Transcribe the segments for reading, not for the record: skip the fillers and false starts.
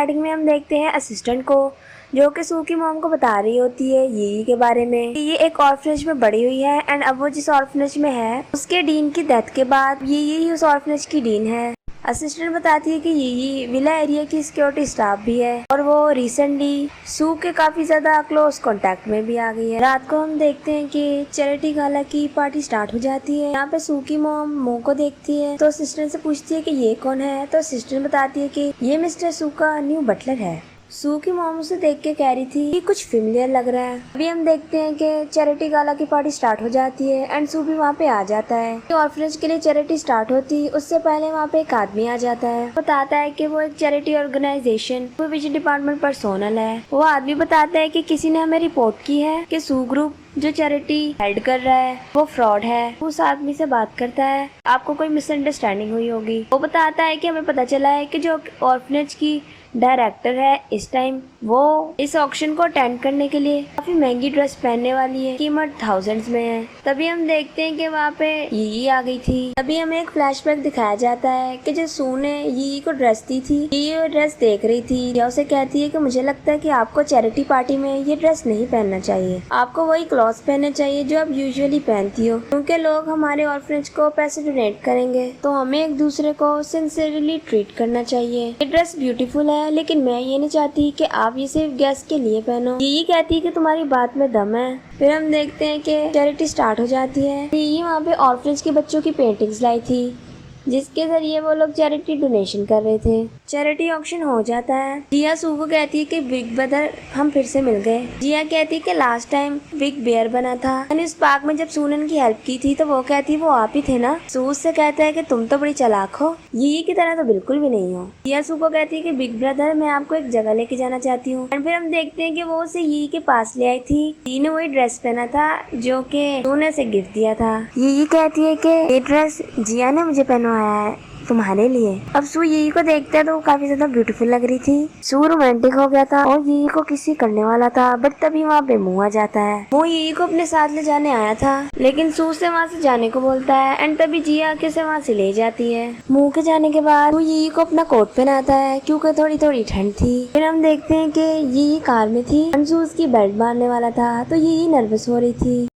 Starting में हम देखते हैं असिस्टेंट को, जो कि सू की मॉम को बता रही होती है यी के बारे में। ये एक ऑर्फनेज में बड़ी हुई है एंड अब वो जिस ऑर्फनेज में है उसके डीन की डेथ के बाद ये उस ऑर्फनेज की डीन है। असिस्टेंट बताती है कि ये विला एरिया की सिक्योरिटी स्टाफ भी है और वो रिसेंटली सू के काफी ज्यादा क्लोज कांटेक्ट में भी आ गई है। रात को हम देखते हैं कि चैरिटी गाला की पार्टी स्टार्ट हो जाती है। यहाँ पे सू की मॉम मो को देखती है तो असिस्टेंट से पूछती है कि ये कौन है, तो असिस्टेंट बताती है कि ये मिस्टर सू का न्यू बटलर है। सू की मॉम उसे देख के कह रही थी कि कुछ फेमिलियर लग रहा है। अभी हम देखते हैं कि चैरिटी गाला की पार्टी स्टार्ट हो जाती है एंड सू भी वहाँ पे आ जाता है। ऑर्फनेज के लिए चैरिटी स्टार्ट होती उससे पहले वहाँ पे एक आदमी आ जाता है, बताता है कि वो एक charity organization supervision department personal है। वो आदमी बताता है कि किसी ने हमें रिपोर्ट की है कि सू ग्रुप जो चैरिटी हेल्ड कर रहा है वो फ्रॉड है। उस आदमी से बात करता है, आपको कोई मिसअंडरस्टैंडिंग हुई होगी। वो बताता है कि हमें पता चला है कि जो ऑर्फनेज की डायरेक्टर है इस टाइम वो इस ऑक्शन को अटेंड करने के लिए काफी महंगी ड्रेस पहनने वाली है, कीमत थाउजेंड्स में है। तभी हम देखते हैं कि वहाँ पे यी आ गई थी। तभी हमें एक फ्लैशबैक दिखाया जाता है कि जो सू ने यी को ड्रेस दी थी, ये ड्रेस देख रही थी या उसे कहती है कि मुझे लगता है कि आपको चैरिटी पार्टी में ये ड्रेस नहीं पहनना चाहिए, आपको वही क्लॉथ पहनने चाहिए जो आप यूजुअली पहनती हो, क्योंकि लोग हमारे ऑर्फनेज को पैसे डोनेट करेंगे तो हमें एक दूसरे को सिंसियरली ट्रीट करना चाहिए। ये ड्रेस ब्यूटीफुल है लेकिन मैं ये नहीं चाहती कि आप ये सिर्फ गेस्ट के लिए पहनो। यही कहती है कि तुम्हारी बात में दम है। फिर हम देखते हैं कि चैरिटी स्टार्ट हो जाती है। यही वहाँ पे ऑर्फनेज के बच्चों की पेंटिंग्स लाई थी जिसके जरिए वो लोग चैरिटी डोनेशन कर रहे थे। चैरिटी ऑक्शन हो जाता है। जिया सू को कहती है कि बिग ब्रदर हम फिर से मिल गए। जिया कहती है कि लास्ट टाइम बिग बेयर बना था यानी उस पार्क में जब सू ने उनकी हेल्प की थी तो वो कहती है वो आप ही थे ना। सू उससे कहता है कि तुम तो बड़ी चालाक हो, यही की तरह तो बिल्कुल भी नहीं हो। जिया सू को कहती है कि बिग ब्रदर मैं आपको एक जगह लेके जाना चाहती हूँ। फिर हम देखते हैं कि वो उसे यी के पास ले आई थी। यी ने वही ड्रेस पहना था जो कि सू ने उसे गिफ्ट दिया था। यी कहती है कि ये ड्रेस जिया ने मुझे पहनवाया है तुम्हारे लिए। अब सू यी को देखता है तो वो काफी ज्यादा ब्यूटीफुल लग रही थी। सू रोमांटिक हो गया था और यी को किसी करने वाला था, बट तभी वहाँ पे मुँह आ जाता है। वो यी को अपने साथ ले जाने आया था लेकिन सू से वहाँ से जाने को बोलता है एंड तभी जिया के से वहाँ से ले जाती है। मुँह के जाने के बाद वो यी को अपना कोट पहनाता है क्योंकि थोड़ी थोड़ी ठंड थी। फिर हम देखते हैं कि यी कार में थी, सू उसकी बेल्ट मारने वाला था तो यी नर्वस हो रही थी।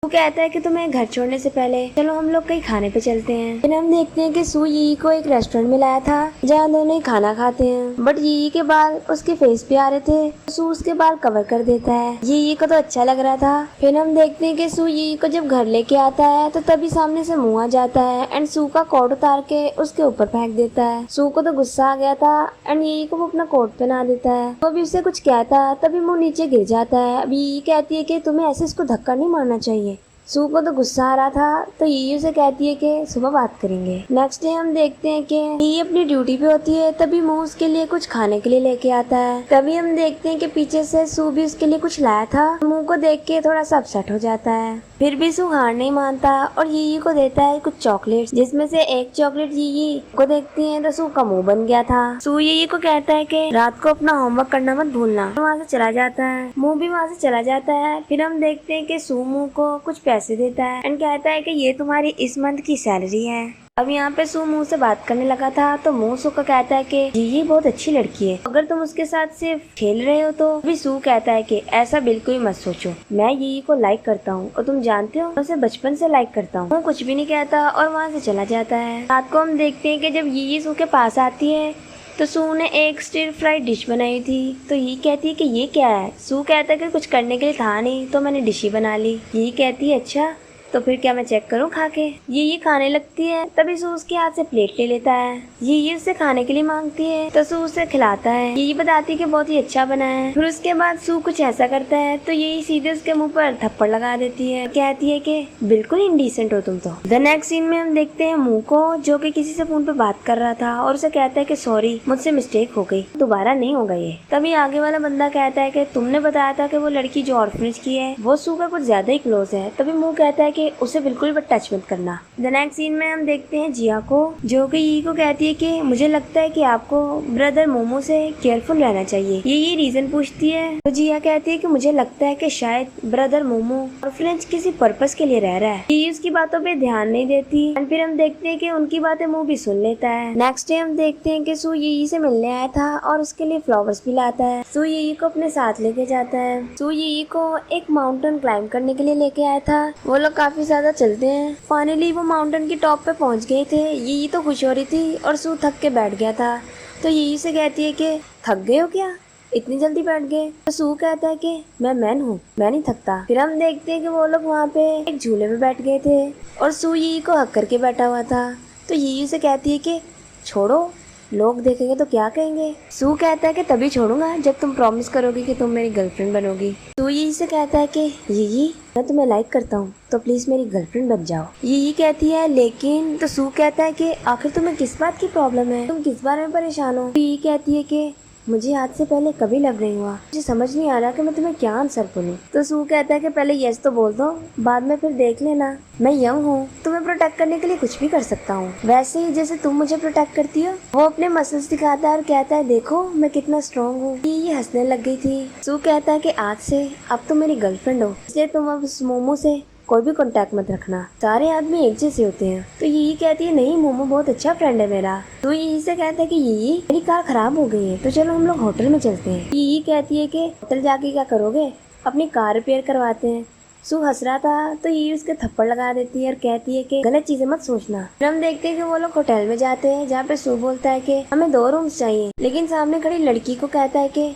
वो कहता है कि तुम्हें घर छोड़ने से पहले चलो हम लोग कहीं खाने पे चलते हैं। फिर हम देखते हैं कि सू यी को एक रेस्टोरेंट में लाया था जहाँ दोनों ही खाना खाते हैं, बट यी के बाल उसके फेस पे आ रहे थे। सू उसके बाल कवर कर देता है। यी को तो अच्छा लग रहा था। फिर हम देखते हैं कि सू यी को जब घर लेके आता है तो तभी सामने से मुँह आ जाता है एंड सू का कोट उतार के उसके ऊपर फेंक देता है। सू को तो गुस्सा आ गया था एंड यी को वो अपना कोट पहना देता है। तो अभी उसे कुछ कहता तभी मुँह नीचे गिर जाता है। अभी यी कहती है कि तुम्हें ऐसे इसको धक्का नहीं मारना चाहिए। सू को तो गुस्सा आ रहा था तो यी उसे कहती है कि सुबह बात करेंगे। नेक्स्ट डे हम देखते हैं कि यी अपनी ड्यूटी पे होती है तभी मुँह उसके लिए कुछ खाने के लिए लेके आता है। तभी हम देखते हैं कि पीछे से सू भी उसके लिए कुछ लाया था। मुँह को देख के थोड़ा सा अपसेट हो जाता है। फिर भी सू हार नहीं मानता और यी को देता है कुछ चॉकलेट, जिसमें से एक चॉकलेट यी को देखती है तो सू का मुँह बन गया था। सू यी को कहता है कि रात को अपना होमवर्क करना मत भूलना। वहाँ से चला जाता है। मुँह भी वहाँ से चला जाता है। फिर हम देखते हैं कि सू मुँह को कुछ पैसे देता है एंड कहता है कि ये तुम्हारी इस मंथ की सैलरी है। अब यहाँ पे सू मुँह से बात करने लगा था तो मुँह सू का कहता है कि ये बहुत अच्छी लड़की है, अगर तुम उसके साथ सिर्फ खेल रहे हो तो। अभी सू कहता है कि ऐसा बिल्कुल ही मत सोचो, मैं यी को लाइक करता हूँ और तुम जानते हो मैं उसे बचपन से लाइक करता हूँ। वो कुछ भी नहीं कहता और वहाँ से चला जाता है। रात को हम देखते हैं कि जब यी सू के पास आती है तो सू ने एक स्टिर फ्राइड डिश बनाई थी तो यी कहती है कि ये क्या है। सू कहता है कि कुछ करने के लिए था नहीं तो मैंने डिश ही बना ली। यी कहती है अच्छा तो फिर क्या मैं चेक करूं खा के। ये खाने लगती है तभी सू उसके हाथ से प्लेट ले लेता है। ये उससे खाने के लिए मांगती है तो सू उसे खिलाता है। ये बताती है कि बहुत ही अच्छा बना है। फिर उसके बाद सू कुछ ऐसा करता है तो ये सीधे उसके मुंह पर थप्पड़ लगा देती है। कहती है कि बिल्कुल इंडिसेंट हो तुम तो। द नेक्स्ट सीन में हम देखते हैं मुंह को जो कि किसी से फोन पे बात कर रहा था और उसे कहता है कि सॉरी मुझसे मिस्टेक हो गई, दोबारा नहीं होगा ये। तभी आगे वाला बंदा कहता है कि तुमने बताया था कि वो लड़की जो ऑर्फनेज की है वो सू का कुछ ज्यादा ही क्लोज है। तभी मुंह कहता है कि उसे बिल्कुल भी टच मत करना। द नेक्स्ट सीन में हम देखते हैं जिया को, जो कि यी को कहती है कि मुझे लगता है कि आपको ब्रदर मोमो से केयरफुल रहना चाहिए। ये रीजन पूछती है तो जिया कहती है कि मुझे लगता है कि शायद ब्रदर मोमो ऑर्फनेज किसी पर्पस के लिए रह रहा है। ये उसकी बातों पे ध्यान नहीं देती एंड फिर हम देखते हैं कि उनकी बातें मुंह भी सुन लेता है। नेक्स्ट डे हम देखते हैं कि सू यी से मिलने आया था और उसके लिए फ्लावर्स भी लाता है। सू यी को अपने साथ लेके जाता है। सू यी को एक माउंटेन क्लाइंब करने के लिए लेके आया था। वो लोग काफी ज्यादा चलते हैं। फाइनली वो माउंटेन की टॉप पे पहुंच गए थे। यी तो खुश हो रही थी और सू थक के बैठ गया था। तो यी से कहती है कि थक गए हो क्या, इतनी जल्दी बैठ गए। तो सू कहता है कि मैं मैन हूँ, मैं नहीं थकता। फिर हम देखते हैं कि वो लोग वहाँ पे एक झूले पे बैठ गए थे और सू यी को हक करके बैठा हुआ था। तो यी से कहती है कि छोड़ो, लोग देखेंगे तो क्या कहेंगे। सू कहता है कि तभी छोड़ूंगा जब तुम प्रॉमिस करोगी कि तुम मेरी गर्लफ्रेंड बनोगी। सू यी से कहता है कि यी मैं तुम्हें लाइक करता हूँ तो प्लीज मेरी गर्लफ्रेंड बन जाओ। यी कहती है लेकिन, तो सू कहता है कि आखिर तुम्हें किस बात की प्रॉब्लम है, तुम किस बारे में परेशान हो। यी कहती है कि मुझे आज से पहले कभी लव नहीं हुआ, मुझे समझ नहीं आ रहा कि मैं तुम्हें क्या आंसर बोलूं। तो सू कहता है कि पहले यस तो बोल दो, बाद में फिर देख लेना। मैं यंग हूँ, तुम्हें प्रोटेक्ट करने के लिए कुछ भी कर सकता हूँ, वैसे ही जैसे तुम मुझे प्रोटेक्ट करती हो। वो अपने मसल्स दिखाता है और कहता है देखो मैं कितना स्ट्रॉन्ग हूँ। ये हंसने लग गई थी। सू कहता है कि आज से अब तुम मेरी गर्लफ्रेंड हो, इसलिए तुम अब उस मोमो से कोई भी कांटेक्ट मत रखना, सारे आदमी एक जैसे होते हैं। तो यही कहती है नहीं, मोमो बहुत अच्छा फ्रेंड है मेरा। तो यही से कहता है कि यही मेरी कार खराब हो गई है तो चलो हम लोग होटल में चलते हैं। यही कहती है कि होटल जाके क्या करोगे, अपनी कार रिपेयर करवाते हैं। सू हंस रहा था तो यही उसके थप्पड़ लगा देती है और कहती है कि गलत चीजें मत सोचना। फिर हम देखते हैं कि वो लोग होटल में जाते हैं जहाँ पे सू बोलता है कि हमें 2 रूम्स चाहिए, लेकिन सामने खड़ी लड़की को कहता है कि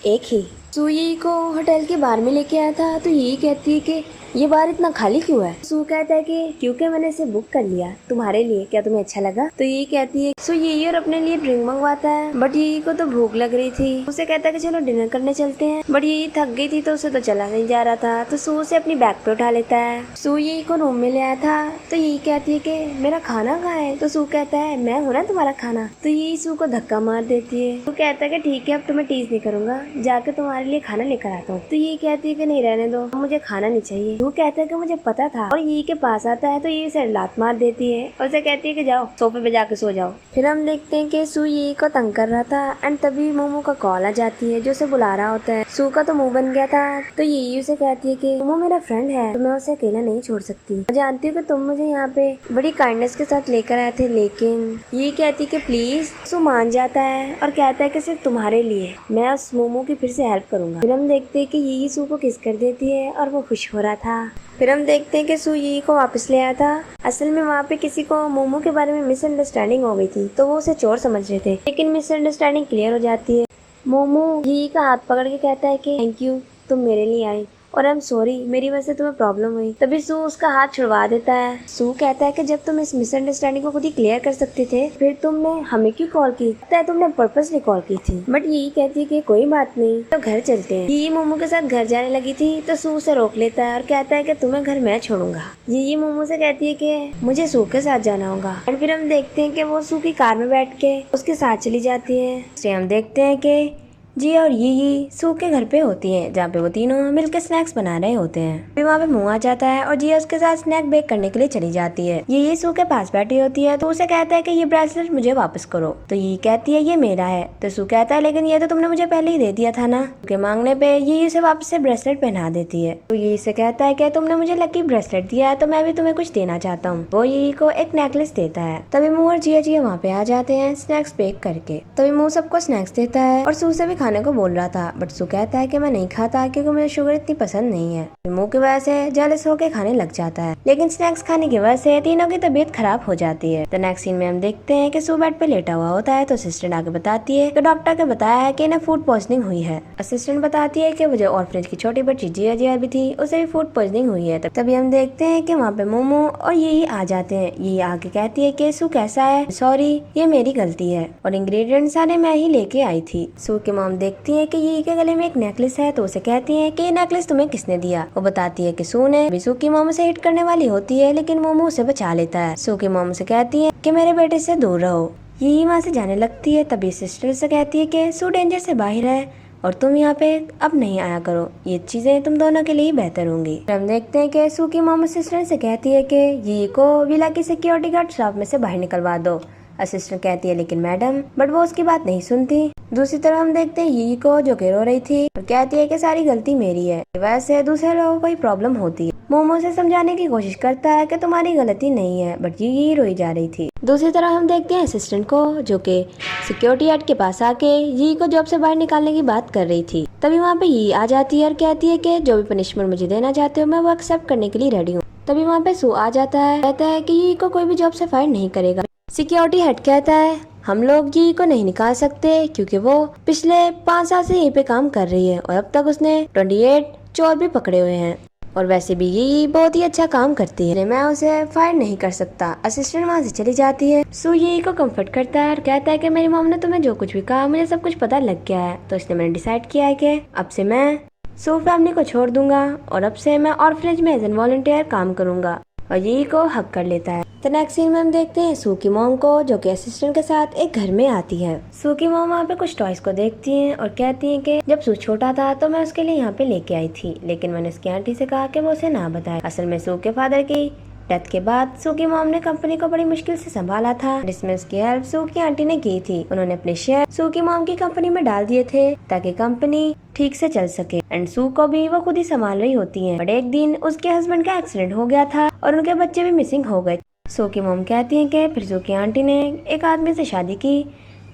एक ही। सू यही को होटल के बार में लेके आया था तो यही कहती है कि ये बार इतना खाली क्यों है। सू कहता है कि क्योंकि मैंने इसे बुक कर लिया तुम्हारे लिए, क्या तुम्हें अच्छा लगा। तो यही कहती है। सू यही और अपने लिए ड्रिंक मंगवाता है बट यही को तो भूख लग रही थी। उसे कहता है कि चलो डिनर करने चलते हैं, बट यही थक गई थी तो उसे तो चला नहीं जा रहा था। तो सू उसे अपनी बैग पे उठा लेता है। सू यही को रूम में ले आया था तो यही कहती है कि मेरा खाना कहाँ है। तो सू कहता है मैं हूँ ना तुम्हारा खाना। तो यही सू को धक्का मार देती है। सू कहता है कि ठीक है अब तुम्हें टीज नहीं करूंगा, जाकर तुम्हारे लिए खाना लेकर आता हूँ। तो यही कहती है कि नहीं रहने दो, मुझे खाना नहीं चाहिए। वो कहता है कि मुझे पता था। और यही के पास आता है तो ये उसे लात मार देती है और उसे कहती है कि जाओ सोफे पे जाके सो जाओ। फिर हम देखते हैं कि सू यही को तंग कर रहा था एंड तभी मोमो का कॉल आ जाती है जो उसे बुला रहा होता है। सू का तो मुंह बन गया था तो यही उसे कहती है कि मोमो मेरा फ्रेंड है तो मैं उसे अकेला नहीं छोड़ सकती। मैं जानती हूँ कि तुम मुझे यहाँ पे बड़ी काइंडनेस के साथ लेकर आए थे, लेकिन ये कहती कि प्लीज। सू मान जाता है और कहता है कि सिर्फ तुम्हारे लिए मैं उस मोमो की फिर से हेल्प करूंगा। फिर हम देखते हैं कि यही सू को किस कर देती है और वो खुश हो रहा था। फिर हम देखते हैं कि सू यी को वापस ले आया था। असल में वहाँ पे किसी को मोमो के बारे में मिसअंडरस्टैंडिंग हो गई थी तो वो उसे चोर समझ रहे थे, लेकिन मिसअंडरस्टैंडिंग क्लियर हो जाती है। मोमो यी का हाथ पकड़ के कहता है कि थैंक यू, तुम मेरे लिए आई और आई एम सॉरी मेरी वजह से तुम्हें प्रॉब्लम हुई। तभी सू उसका हाथ छुड़वा देता है। सू कहता है कि जब तुम इस मिसअंडरस्टैंडिंग को खुद ही क्लियर कर सकते थे फिर तुमने हमें क्यों कॉल की, लगता है तुमने पर्पसली कॉल की थी। बट यही कहती है कि कोई बात नहीं तो घर चलते हैं। यही मोमो के साथ घर जाने लगी थी तो सू उसे रोक लेता है और कहता है कि तुम्हें घर मैं छोड़ूंगा। यही मोमो से कहती है कि मुझे सू के साथ जाना होगा। और फिर हम देखते हैं कि वो सू की कार में बैठ के उसके साथ चली जाती है। हम देखते हैं कि जी और यही सू के घर पे होती है जहाँ पे वो तीनों मिलकर स्नैक्स बना रहे होते हैं। फिर वहाँ पे मुँह आ जाता है और जिया उसके साथ स्नैक बेक करने के लिए चली जाती है। यही सू के पास बैठी होती है तो उसे कहता है कि ये ब्रेसलेट मुझे वापस करो। तो यही कहती है ये मेरा है। तो सू कहता है लेकिन ये तो तुमने मुझे पहले ही दे दिया था ना। उसके मांगने पे यही उसे वापस से ब्रेसलेट पहना देती है। तो यही से कहता है कि तुमने मुझे लकी ब्रेसलेट दिया है तो मैं भी तुम्हें कुछ देना चाहता हूँ। वो यही को एक नेकलेस देता है। तभी मुँह और जिया वहाँ पे आ जाते हैं स्नैक्स बेक करके। तभी मुँह सबको स्नैक्स देता है और सू से भी खाने को बोल रहा था बट सू कहता है कि मैं नहीं खाता क्योंकि मुझे शुगर इतनी पसंद नहीं है। मुंह की वजह से जेलस होके खाने लग जाता है, लेकिन स्नैक्स खाने की वजह से तीनों की तबीयत खराब हो जाती है। तो नेक्स्ट सीन में हम देखते हैं कि सू बेड पे लेटा हुआ होता है तो असिस्टेंट आके बताती है कि डॉक्टर के बताया है कि इन्हें फूड पॉइजनिंग हुई है। असिस्टेंट बताती है कि वो जो ऑर्फनेज की छोटी बच्ची जिया भी थी उसे भी फूड पॉइजनिंग हुई है। तभी हम देखते हैं कि वहाँ पे मोमो और यही आ जाते हैं। यही आके कहती है कि सू कैसा है, सॉरी ये मेरी गलती है और इंग्रेडिएंट सारे मैं ही लेके आई थी। सू की मॉम देखती है कि यही के गले में एक नेकलेस है तो उसे कहती है कि ये नेकलेस तुम्हें किसने दिया। वो बताती है कि सू ने। सू की मोमो से हिट करने वाली होती है लेकिन मोमो उसे बचा लेता है। सू की मोमो से कहती है कि मेरे बेटे से दूर रहो। यही वहाँ से जाने लगती है। तभी सिस्टर से कहती है कि सू डेंजर से बाहर है, और तुम यहाँ पे अब नहीं आया करो, ये चीजें तुम दोनों के लिए बेहतर होंगी। हम देखते हैं कि सू की मॉम असिस्टेंट से कहती है कि यी को विला की सिक्योरिटी गार्ड स्टाफ में से बाहर निकलवा दो। असिस्टेंट कहती है लेकिन मैडम, बट वो उसकी बात नहीं सुनती। दूसरी तरफ हम देखते हैं यी को जो कि रो रही थी और कहती है कि सारी गलती मेरी है, वैसे दूसरे लोगों को ही प्रॉब्लम होती है। मोमो से समझाने की कोशिश करता है कि तुम्हारी गलती नहीं है, बट यी रोई जा रही थी। दूसरी तरफ हम देखते हैं असिस्टेंट को जो कि सिक्योरिटी गार्ड के पास आके यी को जॉब से बाहर निकालने की बात कर रही थी। तभी वहाँ पे यी आ जाती है और कहती है कि जो भी पनिशमेंट मुझे देना चाहते हो मैं वो एक्सेप्ट करने के लिए रेडी हूँ। तभी वहाँ पे सू आ जाता है, कहता है कि यी को कोई भी जॉब से फायर नहीं करेगा। सिक्योरिटी हेड कहता है हम लोग यी को नहीं निकाल सकते क्योंकि वो पिछले 5 साल से यहीं पे काम कर रही है और अब तक उसने 28 चोर भी पकड़े हुए हैं और वैसे भी यी बहुत ही अच्छा काम करती है, मैं उसे फायर नहीं कर सकता। असिस्टेंट वहाँ से चली जाती है। सू यी को कंफर्ट करता है और कहता है कि मेरी मॉम ने तुम्हें जो कुछ भी कहा मुझे सब कुछ पता लग गया है, तो इसलिए मैंने डिसाइड किया है कि अब से मैं सू फैमिली को छोड़ दूंगा और अब से मैं ऑर्फनेज में एज एन वॉलंटियर काम करूंगा। और यी को हक कर लेता है। तो नेक्स्ट सीन में हम देखते हैं सू की मॉम को जो कि असिस्टेंट के साथ एक घर में आती है। सू की मॉम वहाँ पे कुछ टॉयज को देखती हैं और कहती हैं कि जब सू छोटा था तो मैं उसके लिए यहाँ पे लेके आई थी, लेकिन मैंने उसकी आंटी से कहा कि वो उसे ना बताए। असल में सू के फादर की डेथ के बाद सू की मॉम ने कंपनी को बड़ी मुश्किल से संभाला था, जिसमें उसकी हेल्प सू की आंटी ने की थी। उन्होंने अपने शेयर सू की मॉम की कंपनी में डाल दिए थे ताकि कंपनी ठीक से चल सके एंड सू को भी वो खुद ही संभाल रही होती हैं। बट एक दिन उसके हस्बैंड का एक्सीडेंट हो गया था और उनके बच्चे भी मिसिंग हो गए। सू की मॉम कहती है कि फिर सू की आंटी ने एक आदमी से शादी की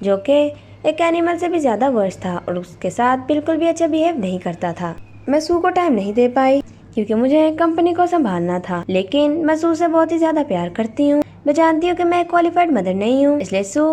जो कि एक एनिमल से भी ज्यादा वर्स था और उसके साथ बिल्कुल भी अच्छा बिहेव नहीं करता था। मैं सू को टाइम नहीं दे पाई क्योंकि मुझे कंपनी को संभालना था, लेकिन मैं सू से बहुत ही ज्यादा प्यार करती हूँ। मैं जानती हूँ कि मैं क्वालिफाइड मदर नहीं हूँ, इसलिए सू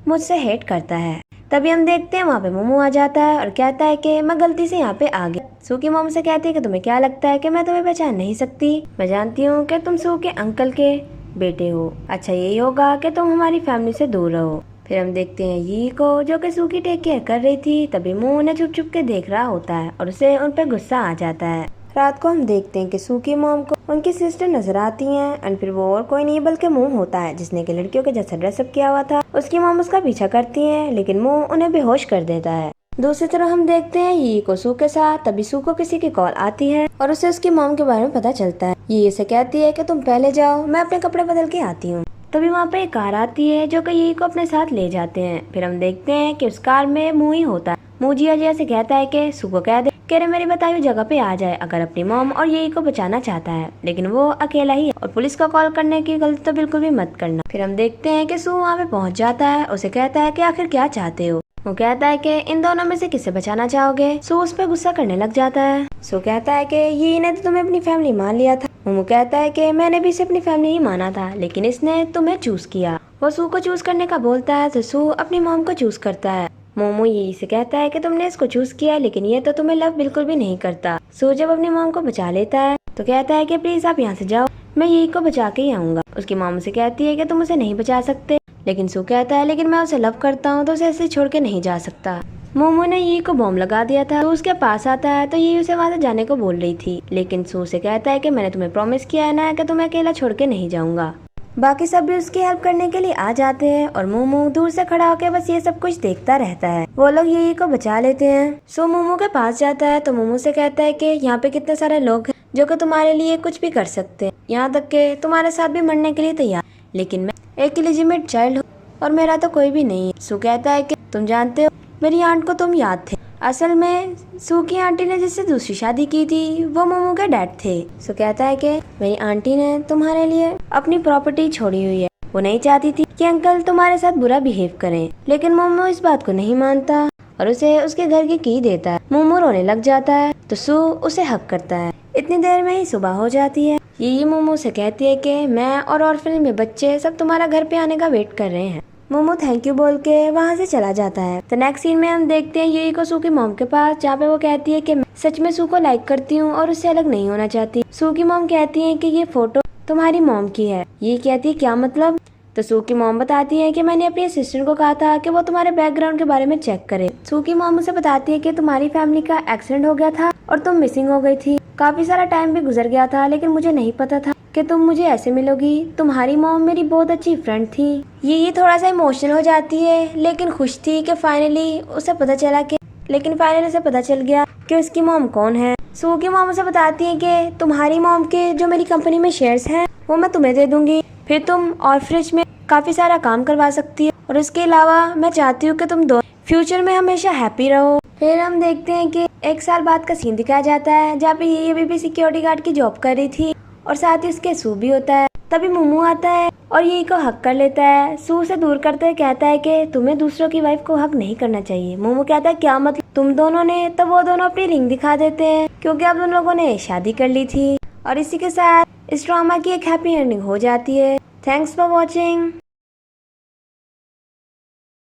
मुझसे हेट करता है। तभी हम देखते हैं वहाँ पे मोमो आ जाता है और कहता है कि मैं गलती से यहाँ पे आ गया। सू की मॉम से कहती है कि तुम्हें क्या लगता है कि मैं तुम्हें पहचान नहीं सकती? मैं जानती हूँ कि तुम सू के अंकल के बेटे हो, अच्छा यही होगा कि तुम हमारी फैमिली से दूर रहो। फिर हम देखते हैं यी को जो कि सू की टेक केयर कर रही थी। तभी मुंह उन्हें छुप छुप के देख रहा होता है और उसे उन पे गुस्सा आ जाता है। रात को हम देखते हैं कि सू की मॉम को उनकी सिस्टर नजर आती हैं एंड फिर वो और कोई नहीं बल्कि मुंह होता है जिसने कि लड़कियों के जैसा ड्रेसअप किया हुआ था। उसकी मॉम उसका पीछा करती है लेकिन मुंह उन्हें बेहोश कर देता है। दूसरी तरफ हम देखते हैं यी को सू के साथ। तभी सू को किसी की कॉल आती है और उसे उसकी मॉम के बारे में पता चलता है। यी उसे कहती है कि तुम पहले जाओ, मैं अपने कपड़े बदल के आती हूँ। तभी वहाँ पे एक कार आती है जो कि यी को अपने साथ ले जाते हैं। फिर हम देखते हैं कि उस कार में मुंह ही होता है। मुंह जिया जिया से कहता है कि सू को कह दे कि मेरी बताई हुई जगह पे आ जाए अगर अपनी मॉम और यी को बचाना चाहता है, लेकिन वो अकेला ही है और पुलिस को कॉल करने की गलती तो बिल्कुल भी मत करना। फिर हम देखते हैं कि सू वहाँ पे पहुँच जाता है। उसे कहता है कि आखिर क्या चाहते हो? वो कहता है कि इन दोनों में से किसे बचाना चाहोगे? सू उस पर गुस्सा करने लग जाता है। सू कहता है कि यी ने तो तुम्हें अपनी फैमिली मान लिया था। मोमो कहता है कि मैंने भी इसे अपनी फैमिली ही माना था, लेकिन इसने तुम्हें चूज किया। वो सू को चूज करने का बोलता है तो सू अपनी मॉम को चूज करता है। मोमो यही से कहता है कि तुमने इसको चूज किया लेकिन ये तो तुम्हें लव बिल्कुल भी नहीं करता। सू जब अपनी मॉम को बचा लेता है तो कहता है कि प्लीज आप यहाँ से जाओ, मैं यही को बचा के ही आऊंगा। उसकी मॉम से कहती है कि तुम उसे नहीं बचा सकते, लेकिन सू कहता है लेकिन मैं उसे लव करता हूँ तो उसे ऐसे छोड़ के नहीं जा सकता। मोमो ने यी को बॉम्ब लगा दिया था तो उसके पास आता है तो यी उसे वहाँ से जाने को बोल रही थी, लेकिन सू से कहता है कि मैंने तुम्हें प्रॉमिस किया है ना कि तुम्हें अकेला छोड़ के नहीं जाऊंगा। बाकी सब भी उसकी हेल्प करने के लिए आ जाते हैं और मोमो दूर से खड़ा होकर बस ये सब कुछ देखता रहता है। वो लोग यी को बचा लेते हैं। सो मोमो के पास जाता है तो मोमो से कहता है कि यहाँ पे कितने सारे लोग हैं जो कि तुम्हारे लिए कुछ भी कर सकते हैं, यहाँ तक के तुम्हारे साथ भी मरने के लिए तैयार, लेकिन मैं एक इलिजिमेट चाइल्ड हूँ और मेरा तो कोई भी नहीं है। सू कहता है कि तुम जानते हो मेरी आंट को तुम याद थे। असल में सू की आंटी ने जिससे दूसरी शादी की थी वो मोमो के डैड थे। सू कहता है कि मेरी आंटी ने तुम्हारे लिए अपनी प्रॉपर्टी छोड़ी हुई है, वो नहीं चाहती थी कि अंकल तुम्हारे साथ बुरा बिहेव करें, लेकिन मोमो इस बात को नहीं मानता और उसे उसके घर की देता है। मोमो रोने लग जाता है तो सू उसे हक करता है। इतनी देर में ही सुबह हो जाती है। यी मोमो से कहती है कि मैं और ऑर्फनेज में बच्चे सब तुम्हारा घर पे आने का वेट कर रहे हैं। मोमो थैंक यू बोल के वहाँ से चला जाता है। तो नेक्स्ट सीन में हम देखते हैं यी को सू की मॉम के पास, जहाँ पे वो कहती है कि मैं सच में सू को लाइक करती हूँ और उससे अलग नहीं होना चाहती। सू की मॉम कहती है कि ये फोटो तुम्हारी मॉम की है। ये कहती है क्या मतलब? तो सू की मॉम बताती है कि मैंने अपनी असिस्टेंट को कहा था कि वो तुम्हारे बैकग्राउंड के बारे में चेक करे। सू की मॉम उसे बताती है कि तुम्हारी फैमिली का एक्सीडेंट हो गया था और तुम मिसिंग हो गई थी। काफी सारा टाइम भी गुजर गया था लेकिन मुझे नहीं पता था कि तुम मुझे ऐसे मिलोगी। तुम्हारी मॉम मेरी बहुत अच्छी फ्रेंड थी। ये थोड़ा सा इमोशनल हो जाती है लेकिन खुश थी कि फाइनली उसे पता चला कि लेकिन फाइनली उसे पता चल गया कि उसकी मॉम कौन है। सू की मॉम उसे बताती है कि तुम्हारी मॉम के जो मेरी कंपनी में शेयर्स हैं वो मैं तुम्हें दे दूंगी, फिर तुम ऑर्फनेज में काफी सारा काम करवा सकती है, और उसके अलावा मैं चाहती हूँ कि तुम दो फ्यूचर में हमेशा हैप्पी रहो। फिर हम देखते हैं कि 1 साल बाद का सीन दिखाया जाता है जहाँ पे ये अभी भी सिक्योरिटी गार्ड की जॉब कर रही थी और साथ ही उसके सू भी होता है। तभी मुमू आता है और ये को हक कर लेता है। सू से दूर करते हुए कहता है कि तुम्हें दूसरों की वाइफ को हक नहीं करना चाहिए। मुमू कहता है क्या मतलब तुम दोनों ने, तो वो दोनों अपनी रिंग दिखा देते हैं क्योंकि अब उन लोगों ने शादी कर ली थी। और इसी के साथ इस ड्रामा की एक हैप्पी एंडिंग हो जाती है। Thanks for watching.